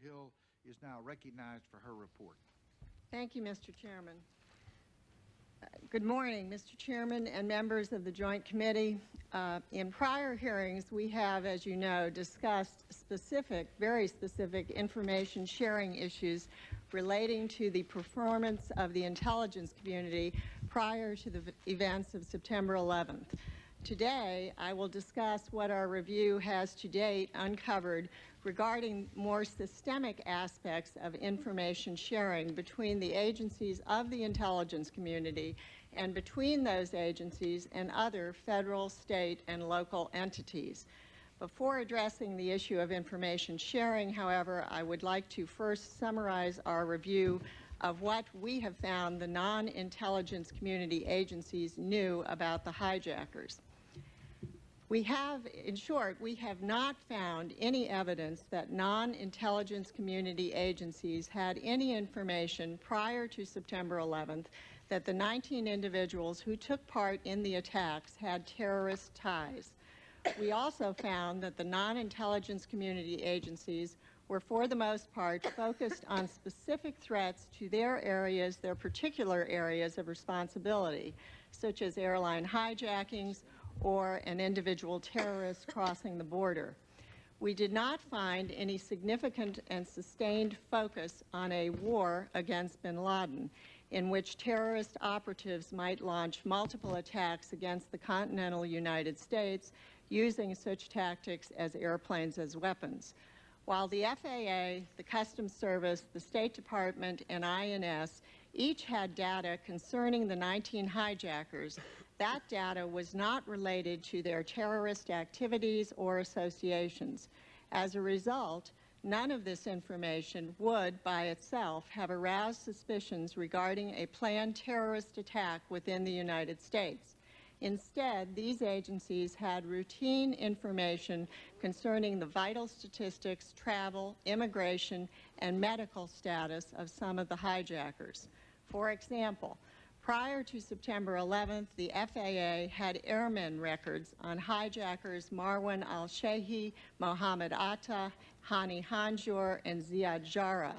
Hill is now recognized for her report. Thank you, Mr. Chairman. Good morning, Mr. Chairman and members of the Joint Committee. In prior hearings, we have, as you know, discussed very specific information sharing issues relating to the performance of the intelligence community prior to the events of September 11th. Today, I will discuss what our review has to date uncovered regarding more systemic aspects of information sharing between the agencies of the intelligence community and between those agencies and other federal, state, and local entities. Before addressing the issue of information sharing, however, I would like to first summarize our review of what we have found the non-intelligence community agencies knew about the hijackers. In short, we have not found any evidence that non-intelligence community agencies had any information prior to September 11th that the 19 individuals who took part in the attacks had terrorist ties. We also found that the non-intelligence community agencies were, for the most part, focused on specific threats to their particular areas of responsibility, such as airline hijackings or an individual terrorist crossing the border. We did not find any significant and sustained focus on a war against bin Laden, in which terrorist operatives might launch multiple attacks against the continental United States using such tactics as airplanes as weapons. While the FAA, the Customs Service, the State Department, and INS each had data concerning the 19 hijackers, that data was not related to their terrorist activities or associations. As a result, none of this information would, by itself, have aroused suspicions regarding a planned terrorist attack within the United States. Instead, these agencies had routine information concerning the vital statistics, travel, immigration, and medical status of some of the hijackers. For example, prior to September 11th, the FAA had airmen records on hijackers Marwan al-Shehi, Mohammed Atta, Hani Hanjour, and Ziad Jarrah.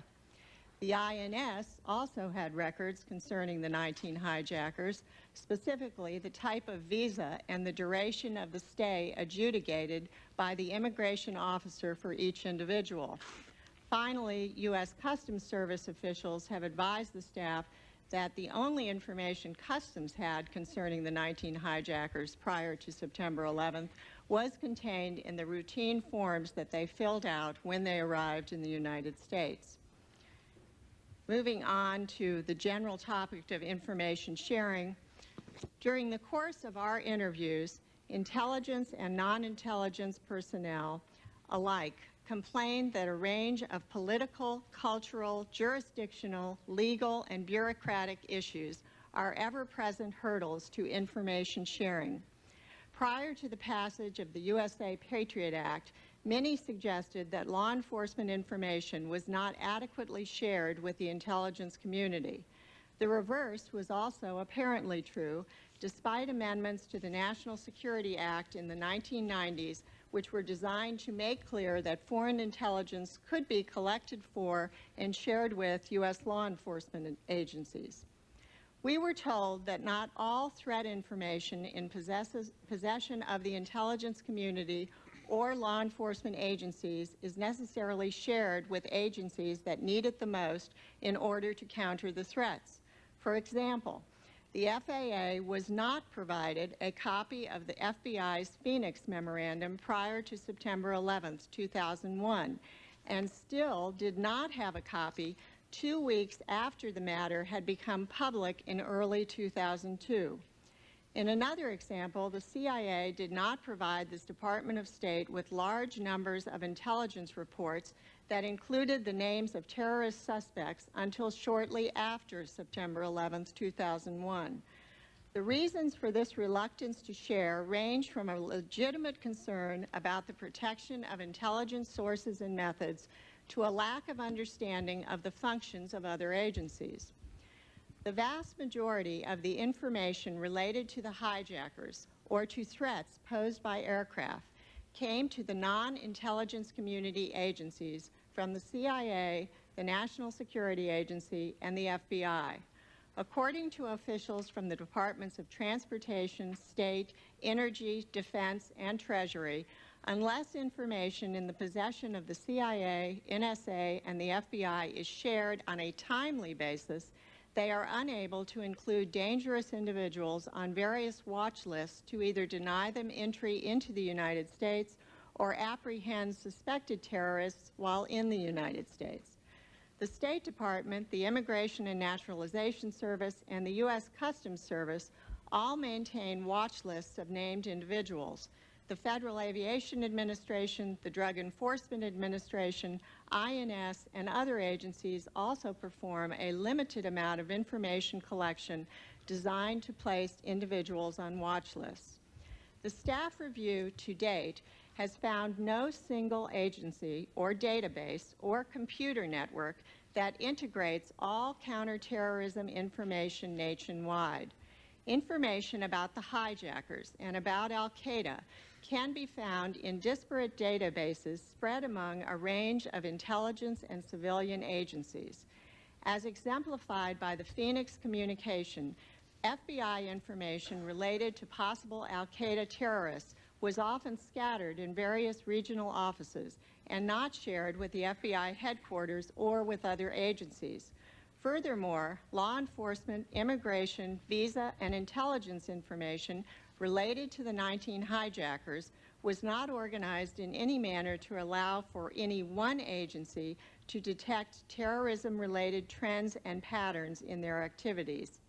The INS also had records concerning the 19 hijackers, specifically the type of visa and the duration of the stay adjudicated by the immigration officer for each individual. Finally, U.S. Customs Service officials have advised the staff that the only information Customs had concerning the 19 hijackers prior to September 11th was contained in the routine forms that they filled out when they arrived in the United States. Moving on to the general topic of information sharing, during the course of our interviews, intelligence and non-intelligence personnel alike complained that a range of political, cultural, jurisdictional, legal, and bureaucratic issues are ever-present hurdles to information sharing. Prior to the passage of the USA Patriot Act, many suggested that law enforcement information was not adequately shared with the intelligence community. The reverse was also apparently true, despite amendments to the National Security Act in the 1990s, which were designed to make clear that foreign intelligence could be collected for and shared with U.S. law enforcement agencies. We were told that not all threat information in possession of the intelligence community or law enforcement agencies is necessarily shared with agencies that need it the most in order to counter the threats. For example, the FAA was not provided a copy of the FBI's Phoenix Memorandum prior to September 11, 2001, and still did not have a copy 2 weeks after the matter had become public in early 2002. In another example, the CIA did not provide this Department of State with large numbers of intelligence reports that included the names of terrorist suspects until shortly after September 11, 2001. The reasons for this reluctance to share range from a legitimate concern about the protection of intelligence sources and methods to a lack of understanding of the functions of other agencies. The vast majority of the information related to the hijackers or to threats posed by aircraft came to the non-intelligence community agencies from the CIA, the National Security Agency, and the FBI. According to officials from the Departments of Transportation, State, Energy, Defense, and Treasury, unless information in the possession of the CIA, NSA, and the FBI is shared on a timely basis, they are unable to include dangerous individuals on various watch lists to either deny them entry into the United States or apprehend suspected terrorists while in the United States. The State Department, the Immigration and Naturalization Service, and the U.S. Customs Service all maintain watch lists of named individuals. The Federal Aviation Administration, the Drug Enforcement Administration, INS, and other agencies also perform a limited amount of information collection designed to place individuals on watch lists. The staff review to date has found no single agency or database or computer network that integrates all counterterrorism information nationwide. Information about the hijackers and about Al-Qaeda can be found in disparate databases spread among a range of intelligence and civilian agencies. As exemplified by the Phoenix communication, FBI information related to possible Al-Qaeda terrorists was often scattered in various regional offices and not shared with the FBI headquarters or with other agencies. Furthermore, law enforcement, immigration, visa, and intelligence information related to the 19 hijackers was not organized in any manner to allow for any one agency to detect terrorism-related trends and patterns in their activities.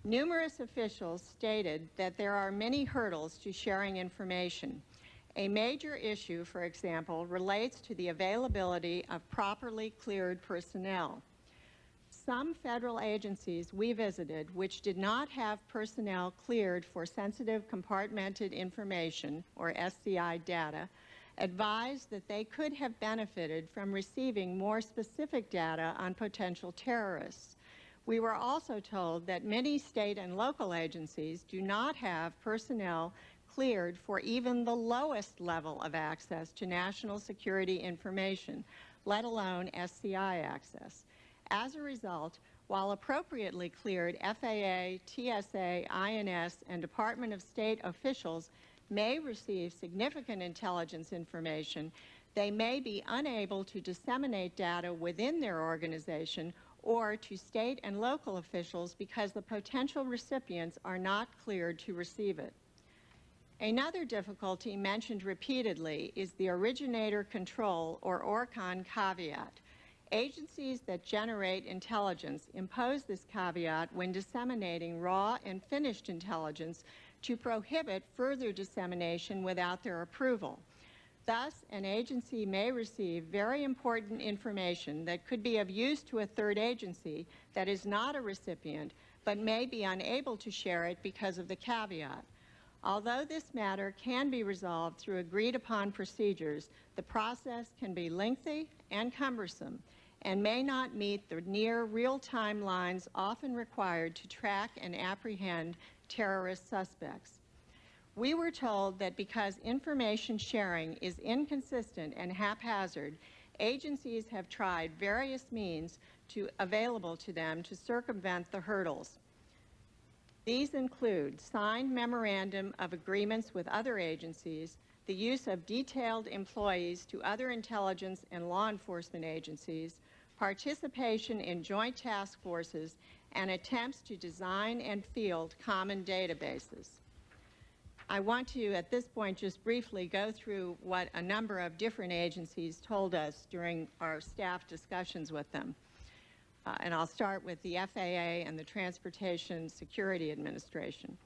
Numerous officials stated that there are many hurdles to sharing information. A major issue, for example, relates to the availability of properly cleared personnel. Some federal agencies we visited, which did not have personnel cleared for sensitive compartmented information, or SCI data, advised that they could have benefited from receiving more specific data on potential terrorists. We were also told that many state and local agencies do not have personnel cleared for even the lowest level of access to national security information, let alone SCI access. As a result, while appropriately cleared FAA, TSA, INS, and Department of State officials may receive significant intelligence information, they may be unable to disseminate data within their organization or to state and local officials because the potential recipients are not cleared to receive it. Another difficulty mentioned repeatedly is the originator control, or ORCON caveat. Agencies that generate intelligence impose this caveat when disseminating raw and finished intelligence to prohibit further dissemination without their approval. Thus, an agency may receive very important information that could be of use to a third agency that is not a recipient, but may be unable to share it because of the caveat. Although this matter can be resolved through agreed-upon procedures, the process can be lengthy and cumbersome and may not meet the near real-time lines often required to track and apprehend terrorist suspects. We were told that because information sharing is inconsistent and haphazard, agencies have tried various means available to them to circumvent the hurdles. These include signed memorandum of agreements with other agencies, the use of detailed employees to other intelligence and law enforcement agencies, participation in joint task forces, and attempts to design and field common databases. I want to, at this point, just briefly go through what a number of different agencies told us during our staff discussions with them. And I'll start with the FAA and the Transportation Security Administration.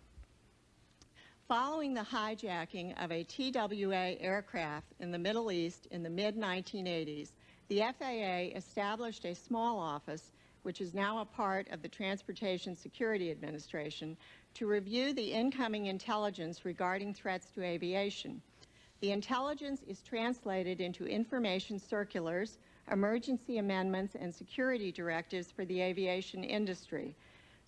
Following the hijacking of a TWA aircraft in the Middle East in the mid-1980s, the FAA established a small office, which is now a part of the Transportation Security Administration, to review the incoming intelligence regarding threats to aviation. The intelligence is translated into information circulars, emergency amendments, and security directives for the aviation industry.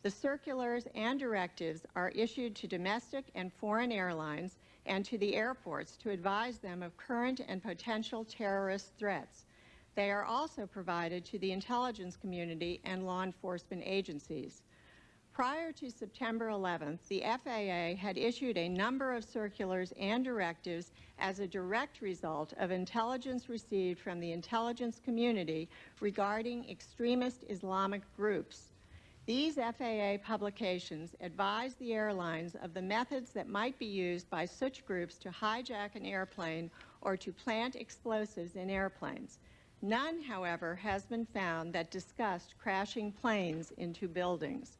The circulars and directives are issued to domestic and foreign airlines and to the airports to advise them of current and potential terrorist threats. They are also provided to the intelligence community and law enforcement agencies. Prior to September 11th, the FAA had issued a number of circulars and directives as a direct result of intelligence received from the intelligence community regarding extremist Islamic groups. These FAA publications advise the airlines of the methods that might be used by such groups to hijack an airplane or to plant explosives in airplanes. None, however, has been found that discussed crashing planes into buildings.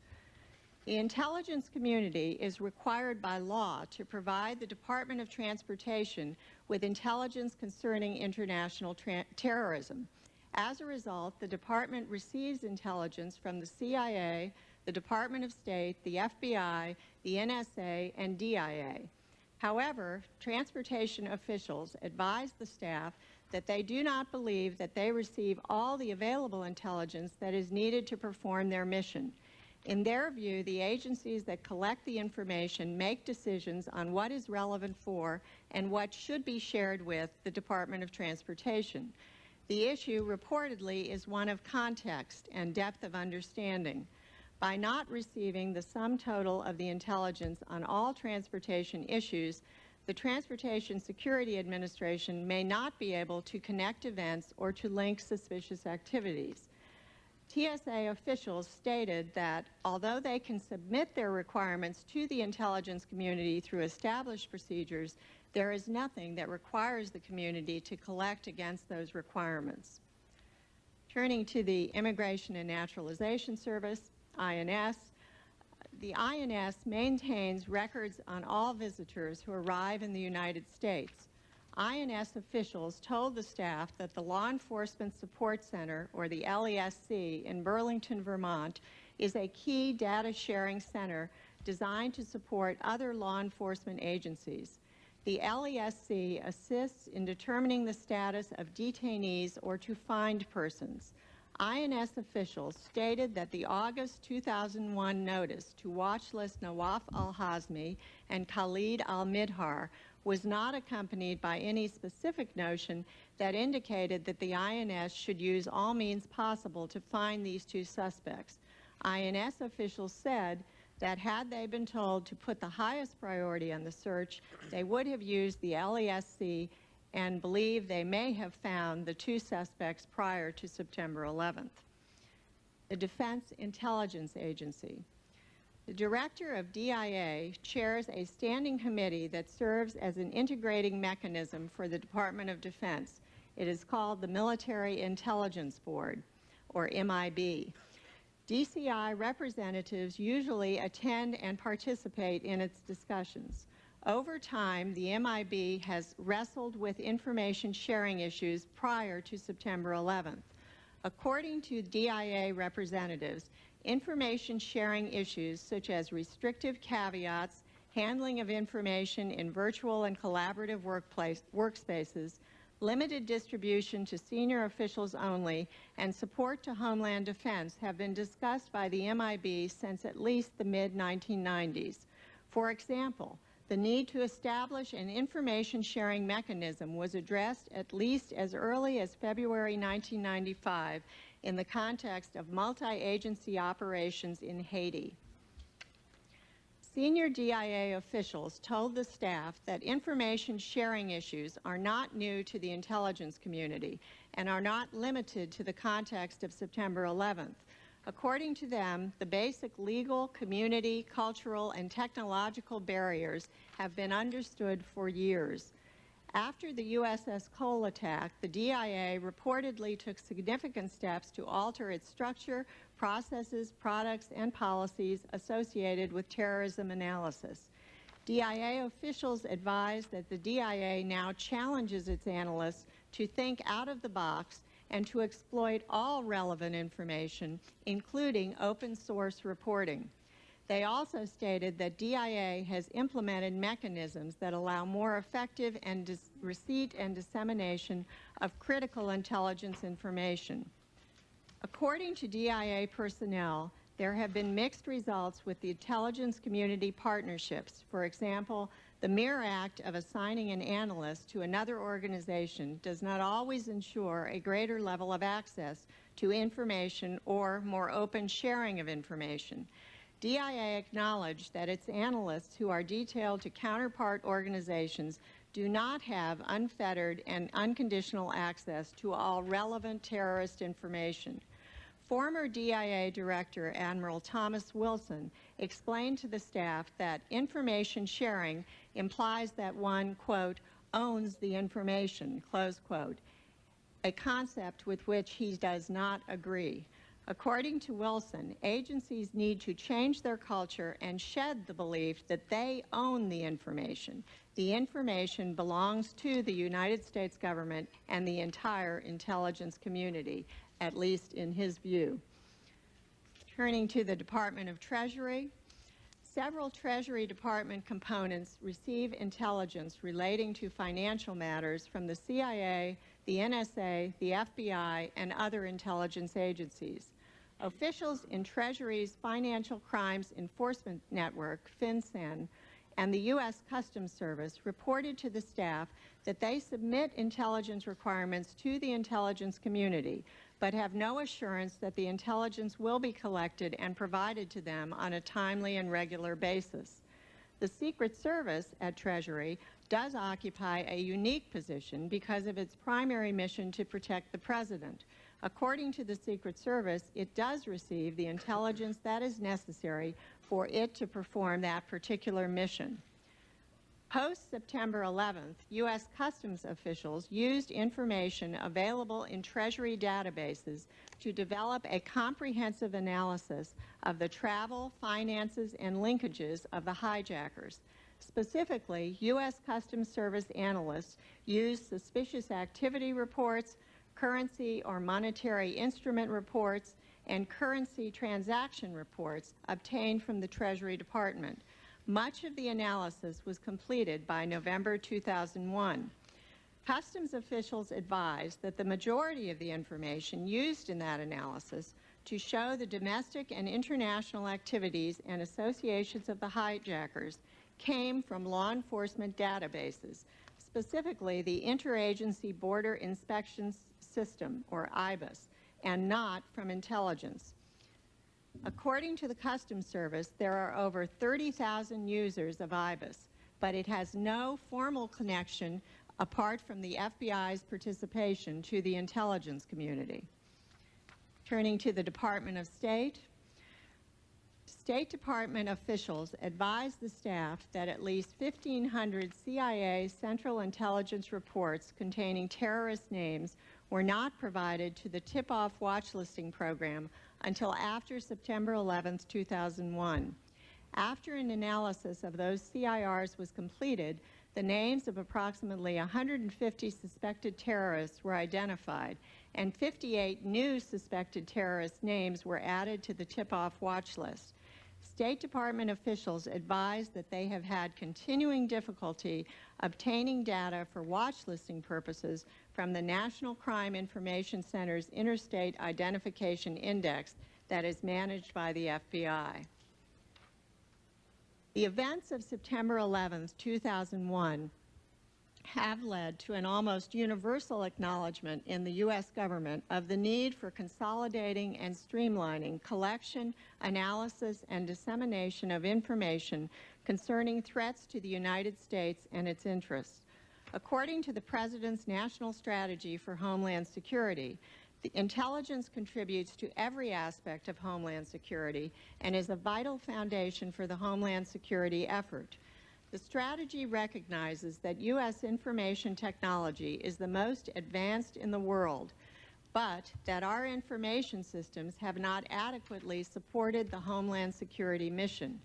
The intelligence community is required by law to provide the Department of Transportation with intelligence concerning international terrorism. As a result, the Department receives intelligence from the CIA, the Department of State, the FBI, the NSA, and DIA. However, transportation officials advise the staff that they do not believe that they receive all the available intelligence that is needed to perform their mission. In their view, the agencies that collect the information make decisions on what is relevant for and what should be shared with the Department of Transportation. The issue reportedly is one of context and depth of understanding. By not receiving the sum total of the intelligence on all transportation issues, the Transportation Security Administration may not be able to connect events or to link suspicious activities. TSA officials stated that although they can submit their requirements to the intelligence community through established procedures, there is nothing that requires the community to collect against those requirements. Turning to the Immigration and Naturalization Service, INS, the INS maintains records on all visitors who arrive in the United States. INS officials told the staff that the Law Enforcement Support Center, or the LESC, in Burlington, Vermont, is a key data sharing center designed to support other law enforcement agencies. The LESC assists in determining the status of detainees or to find persons. INS officials stated that the August 2001 notice to watchlist Nawaf al-Hazmi and Khalid al-Midhar was not accompanied by any specific notion that indicated that the INS should use all means possible to find these two suspects. INS officials said that had they been told to put the highest priority on the search, they would have used the LESC and believe they may have found the two suspects prior to September 11th. The Defense Intelligence Agency. The Director of DIA chairs a standing committee that serves as an integrating mechanism for the Department of Defense. It is called the Military Intelligence Board, or MIB. DCI representatives usually attend and participate in its discussions. Over time, the MIB has wrestled with information sharing issues prior to September 11th. According to DIA representatives, information sharing issues such as restrictive caveats, handling of information in virtual and collaborative workspaces, limited distribution to senior officials only, and support to Homeland Defense have been discussed by the MIB since at least the mid-1990s. For example, the need to establish an information sharing mechanism was addressed at least as early as February 1995 in the context of multi-agency operations in Haiti. Senior DIA officials told the staff that information sharing issues are not new to the intelligence community and are not limited to the context of September 11th. According to them, the basic legal, community, cultural, and technological barriers have been understood for years. After the USS Cole attack, the DIA reportedly took significant steps to alter its structure, processes, products, and policies associated with terrorism analysis. DIA officials advised that the DIA now challenges its analysts to think out of the box and to exploit all relevant information, including open source reporting. They also stated that DIA has implemented mechanisms that allow more effective receipt and dissemination of critical intelligence information. According to DIA personnel, there have been mixed results with the intelligence community partnerships. For example, the mere act of assigning an analyst to another organization does not always ensure a greater level of access to information or more open sharing of information. DIA acknowledged that its analysts who are detailed to counterpart organizations do not have unfettered and unconditional access to all relevant terrorist information. Former DIA Director Admiral Thomas Wilson explained to the staff that information sharing implies that one, quote, owns the information, close quote, a concept with which he does not agree. According to Wilson, agencies need to change their culture and shed the belief that they own the information. The information belongs to the United States government and the entire intelligence community, at least in his view. Turning to the Department of Treasury, several Treasury Department components receive intelligence relating to financial matters from the CIA, the NSA, the FBI, and other intelligence agencies. Officials in Treasury's Financial Crimes Enforcement Network, FinCEN, and the U.S. Customs Service reported to the staff that they submit intelligence requirements to the intelligence community, but have no assurance that the intelligence will be collected and provided to them on a timely and regular basis. The Secret Service at Treasury does occupy a unique position because of its primary mission to protect the President. According to the Secret Service, it does receive the intelligence that is necessary for it to perform that particular mission. Post-September 11th, U.S. Customs officials used information available in Treasury databases to develop a comprehensive analysis of the travel, finances, and linkages of the hijackers. Specifically, U.S. Customs Service analysts used suspicious activity reports, currency or monetary instrument reports, and currency transaction reports obtained from the Treasury Department. Much of the analysis was completed by November 2001. Customs officials advised that the majority of the information used in that analysis to show the domestic and international activities and associations of the hijackers came from law enforcement databases, specifically the Interagency Border Inspection System, or IBIS, and not from intelligence. According to the Customs Service, there are over 30,000 users of IBIS, but it has no formal connection apart from the FBI's participation to the intelligence community. Turning to the Department of State, State Department officials advised the staff that at least 1,500 CIA Central Intelligence reports containing terrorist names were not provided to the tip-off watch listing program until after September 11, 2001. After an analysis of those CIRs was completed, the names of approximately 150 suspected terrorists were identified, and 58 new suspected terrorist names were added to the tip-off watch list. State Department officials advised that they have had continuing difficulty obtaining data for watch listing purposes from the National Crime Information Center's Interstate Identification Index that is managed by the FBI. The events of September 11, 2001 have led to an almost universal acknowledgement in the U.S. government of the need for consolidating and streamlining collection, analysis, and dissemination of information concerning threats to the United States and its interests. According to the President's National Strategy for Homeland Security, the intelligence contributes to every aspect of Homeland Security and is a vital foundation for the Homeland Security effort. The strategy recognizes that U.S. information technology is the most advanced in the world, but that our information systems have not adequately supported the Homeland Security mission.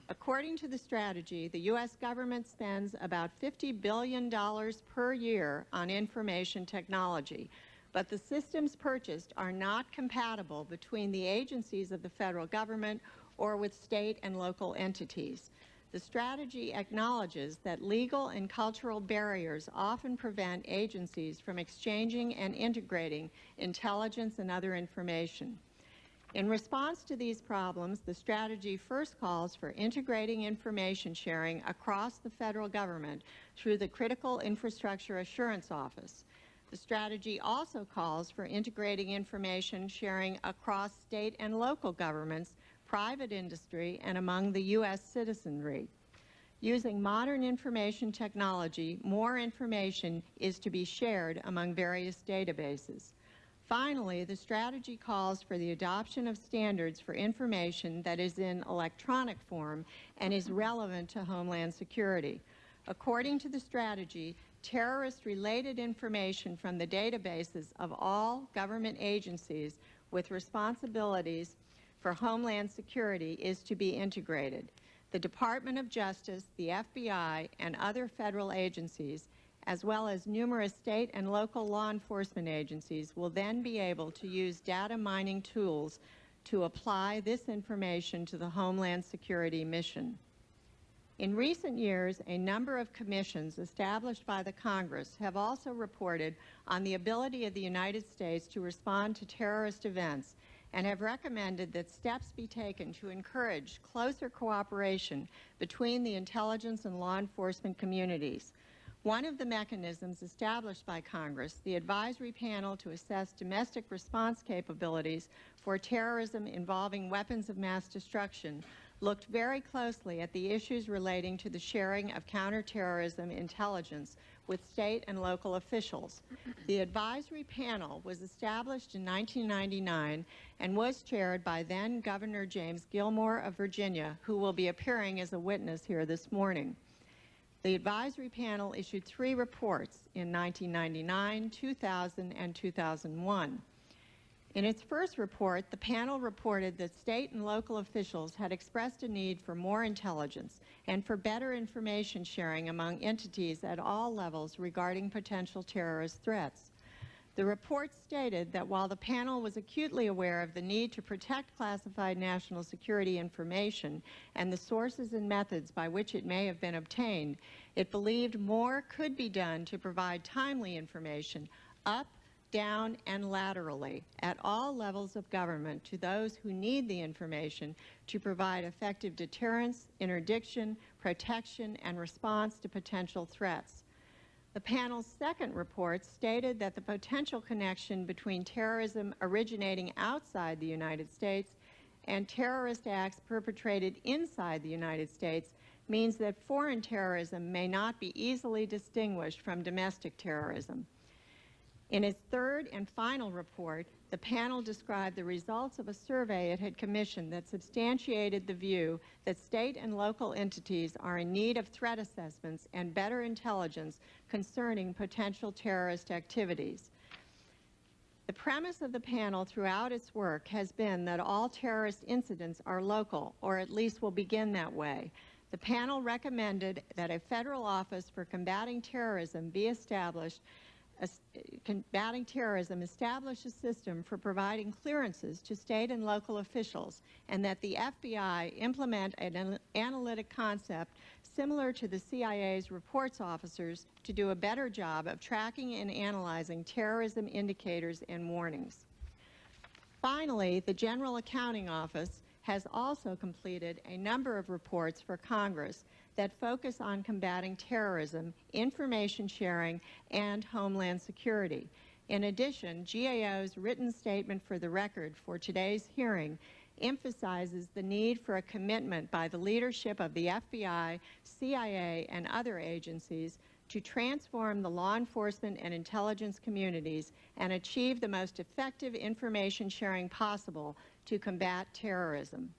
According to the strategy, the U.S. government spends about $50 billion per year on information technology, but the systems purchased are not compatible between the agencies of the federal government or with state and local entities. The strategy acknowledges that legal and cultural barriers often prevent agencies from exchanging and integrating intelligence and other information. In response to these problems, the strategy first calls for integrating information sharing across the federal government through the Critical Infrastructure Assurance Office. The strategy also calls for integrating information sharing across state and local governments, private industry, and among the U.S. citizenry. Using modern information technology, more information is to be shared among various databases. Finally, the strategy calls for the adoption of standards for information that is in electronic form and is relevant to Homeland Security. According to the strategy, terrorist-related information from the databases of all government agencies with responsibilities for Homeland Security is to be integrated. The Department of Justice, the FBI, and other federal agencies, as well as numerous state and local law enforcement agencies, will then be able to use data mining tools to apply this information to the Homeland Security mission. In recent years, a number of commissions established by the Congress have also reported on the ability of the United States to respond to terrorist events and have recommended that steps be taken to encourage closer cooperation between the intelligence and law enforcement communities. One of the mechanisms established by Congress, the Advisory Panel to Assess Domestic Response Capabilities for Terrorism Involving Weapons of Mass Destruction, looked very closely at the issues relating to the sharing of counterterrorism intelligence with state and local officials. The Advisory Panel was established in 1999 and was chaired by then Governor James Gilmore of Virginia, who will be appearing as a witness here this morning. The Advisory Panel issued 3 reports in 1999, 2000, and 2001. In its first report, the panel reported that state and local officials had expressed a need for more intelligence and for better information sharing among entities at all levels regarding potential terrorist threats. The report stated that while the panel was acutely aware of the need to protect classified national security information and the sources and methods by which it may have been obtained, it believed more could be done to provide timely information up, down, and laterally at all levels of government to those who need the information to provide effective deterrence, interdiction, protection, and response to potential threats. The panel's second report stated that the potential connection between terrorism originating outside the United States and terrorist acts perpetrated inside the United States means that foreign terrorism may not be easily distinguished from domestic terrorism. In its third and final report, the panel described the results of a survey it had commissioned that substantiated the view that state and local entities are in need of threat assessments and better intelligence concerning potential terrorist activities. The premise of the panel throughout its work has been that all terrorist incidents are local, or at least will begin that way. The panel recommended that a federal office for combating terrorism be established. Combating terrorism establish a system for providing clearances to state and local officials, and that the FBI implement an analytic concept similar to the CIA's reports officers to do a better job of tracking and analyzing terrorism indicators and warnings. Finally, the General Accounting Office has also completed a number of reports for Congress that focus on combating terrorism, information sharing, and Homeland Security. In addition, GAO's written statement for the record for today's hearing emphasizes the need for a commitment by the leadership of the FBI, CIA, and other agencies to transform the law enforcement and intelligence communities and achieve the most effective information sharing possible to combat terrorism.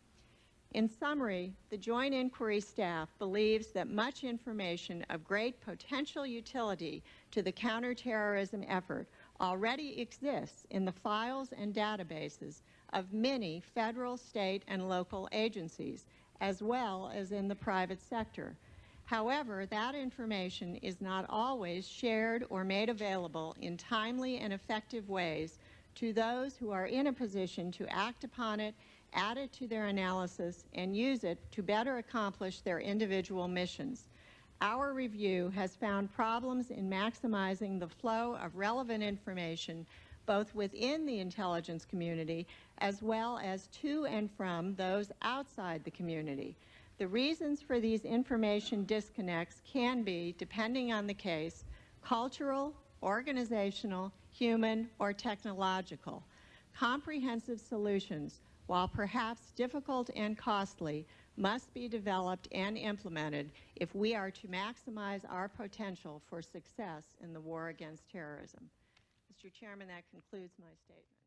In summary, the Joint Inquiry staff believes that much information of great potential utility to the counterterrorism effort already exists in the files and databases of many federal, state, and local agencies, as well as in the private sector. However, that information is not always shared or made available in timely and effective ways to those who are in a position to act upon it, add it to their analysis, and use it to better accomplish their individual missions. Our review has found problems in maximizing the flow of relevant information, both within the intelligence community as well as to and from those outside the community. The reasons for these information disconnects can be, depending on the case, cultural, organizational, human, or technological. Comprehensive solutions, while perhaps difficult and costly, must be developed and implemented if we are to maximize our potential for success in the war against terrorism. Mr. Chairman, that concludes my statement.